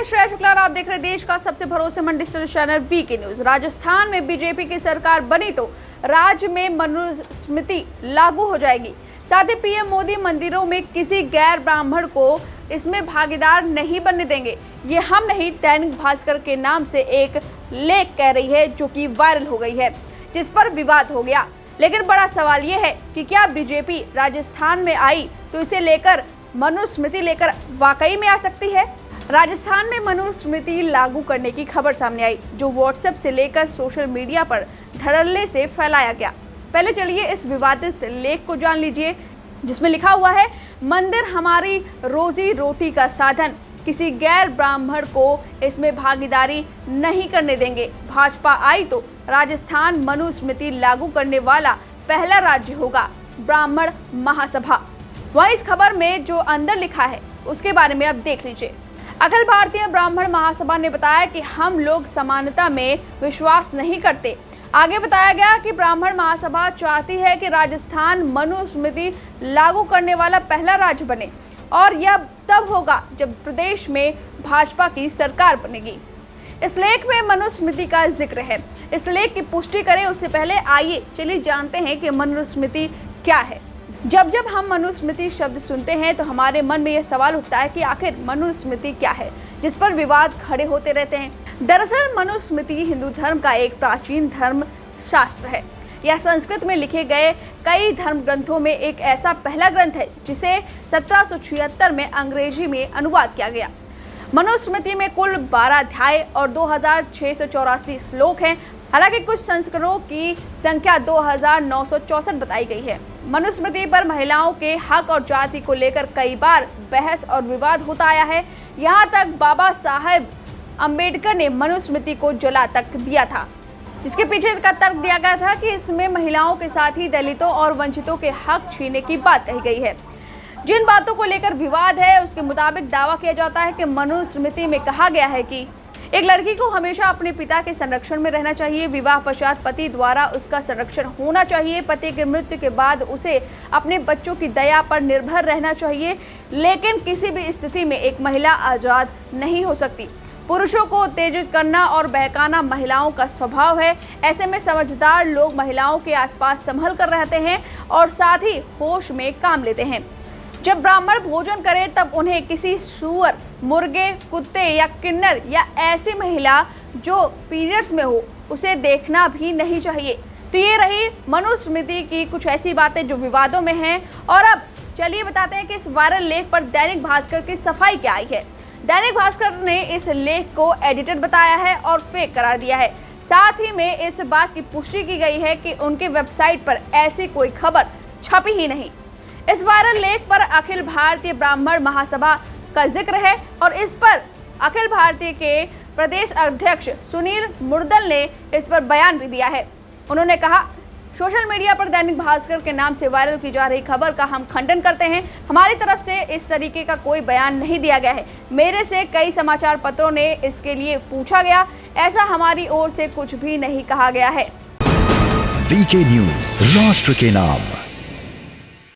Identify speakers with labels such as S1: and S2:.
S1: श्रेया शुक्ला और आप देख रहे हैं देश का सबसे भरोसेमंद digital channel VK news. Rajasthan में बीजेपी की सरकार बनी तो राज्य में मनुस्मृति लागू हो जाएगी। साथ ही पीएम मोदी मंदिरों में किसी गैर ब्राह्मण को इसमें भागीदार नहीं बनने देंगे। ये हम नहीं, दैनिक भास्कर के नाम से एक लेख कह रही है, जो कि वायरल हो गई है, जिस पर विवाद हो गया। लेकिन बड़ा सवाल ये है कि क्या बीजेपी राजस्थान में आई तो इसे लेकर मनुस्मृति लेकर वाकई में आ सकती है। राजस्थान में मनुस्मृति लागू करने की खबर सामने आई, जो व्हाट्सएप से लेकर सोशल मीडिया पर धड़ल्ले से फैलाया गया। पहले चलिए इस विवादित लेख को जान लीजिए, जिसमें लिखा हुआ है, मंदिर हमारी रोजी रोटी का साधन, किसी गैर ब्राह्मण को इसमें भागीदारी नहीं करने देंगे। भाजपा आई तो राजस्थान मनुस्मृति लागू करने वाला पहला राज्य होगा। ब्राह्मण महासभा। वहीं इस खबर में जो अंदर लिखा है उसके बारे में अब देख लीजिए। अखिल भारतीय ब्राह्मण महासभा ने बताया कि हम लोग समानता में विश्वास नहीं करते। आगे बताया गया कि ब्राह्मण महासभा चाहती है कि राजस्थान मनुस्मृति लागू करने वाला पहला राज्य बने, और यह तब होगा जब प्रदेश में भाजपा की सरकार बनेगी। इस लेख में मनुस्मृति का जिक्र है। इस लेख की पुष्टि करें उससे पहले आइए चलिए जानते हैं कि मनुस्मृति क्या है। जब जब हम मनुस्मृति शब्द सुनते हैं तो हमारे मन में यह सवाल उठता है कि आखिर मनुस्मृति क्या है, जिस पर विवाद खड़े होते रहते हैं। दरअसल मनुस्मृति हिंदू धर्म का एक प्राचीन धर्म शास्त्र है। यह संस्कृत में लिखे गए कई धर्म ग्रंथों में एक ऐसा पहला ग्रंथ है जिसे 1776 में अंग्रेजी में अनुवाद किया गया। मनुस्मृति में कुल 12 अध्याय और 2684 श्लोक हैं। हालांकि कुछ संस्करणों की संख्या 2964 बताई गई है। मनुस्मृति पर महिलाओं के हक और जाति को लेकर कई बार बहस और विवाद होता आया है। यहाँ तक बाबा साहेब अम्बेडकर ने मनुस्मृति को जला तक दिया था। इसके पीछे का तर्क दिया गया था कि इसमें महिलाओं के साथ ही दलितों और वंचितों के हक छीनने की बात कही गई है। जिन बातों को लेकर विवाद है उसके मुताबिक दावा किया जाता है कि मनुस्मृति में कहा गया है कि एक लड़की को हमेशा अपने पिता के संरक्षण में रहना चाहिए। विवाह पश्चात पति द्वारा उसका संरक्षण होना चाहिए। पति की मृत्यु के बाद उसे अपने बच्चों की दया पर निर्भर रहना चाहिए। लेकिन किसी भी स्थिति में एक महिला आजाद नहीं हो सकती। पुरुषों को उत्तेजित करना और बहकाना महिलाओं का स्वभाव है। ऐसे में समझदार लोग महिलाओं के आसपास संभल कर रहते हैं और साथ ही होश में काम लेते हैं। जब ब्राह्मण भोजन करे तब उन्हें किसी सूअर, मुर्गे, कुत्ते या किन्नर या ऐसी महिला जो पीरियड्स में हो उसे देखना भी नहीं चाहिए। तो ये रही मनुस्मृति की कुछ ऐसी बातें जो विवादों में हैं। और अब चलिए बताते हैं कि इस वायरल लेख पर दैनिक भास्कर की सफाई क्या आई है। दैनिक भास्कर ने इस लेख को एडिटेड बताया है और फेक करार दिया है। साथ ही में इस बात की पुष्टि की गई है कि उनकी वेबसाइट पर ऐसी कोई खबर छपी ही नहीं। इस वायरल लेख पर अखिल भारतीय ब्राह्मण महासभा का जिक्र है और इस पर अखिल भारतीय के प्रदेश अध्यक्ष सुनील मुर्दल ने इस पर बयान भी दिया है। उन्होंने कहा, सोशल मीडिया पर दैनिक भास्कर के नाम से वायरल की जा रही खबर का हम खंडन करते हैं। हमारी तरफ से इस तरीके का कोई बयान नहीं दिया गया है। मेरे से कई समाचार पत्रों ने इसके लिए पूछा गया, ऐसा हमारी ओर से कुछ भी नहीं कहा गया है।
S2: वीके न्यूज, राष्ट्र के नाम।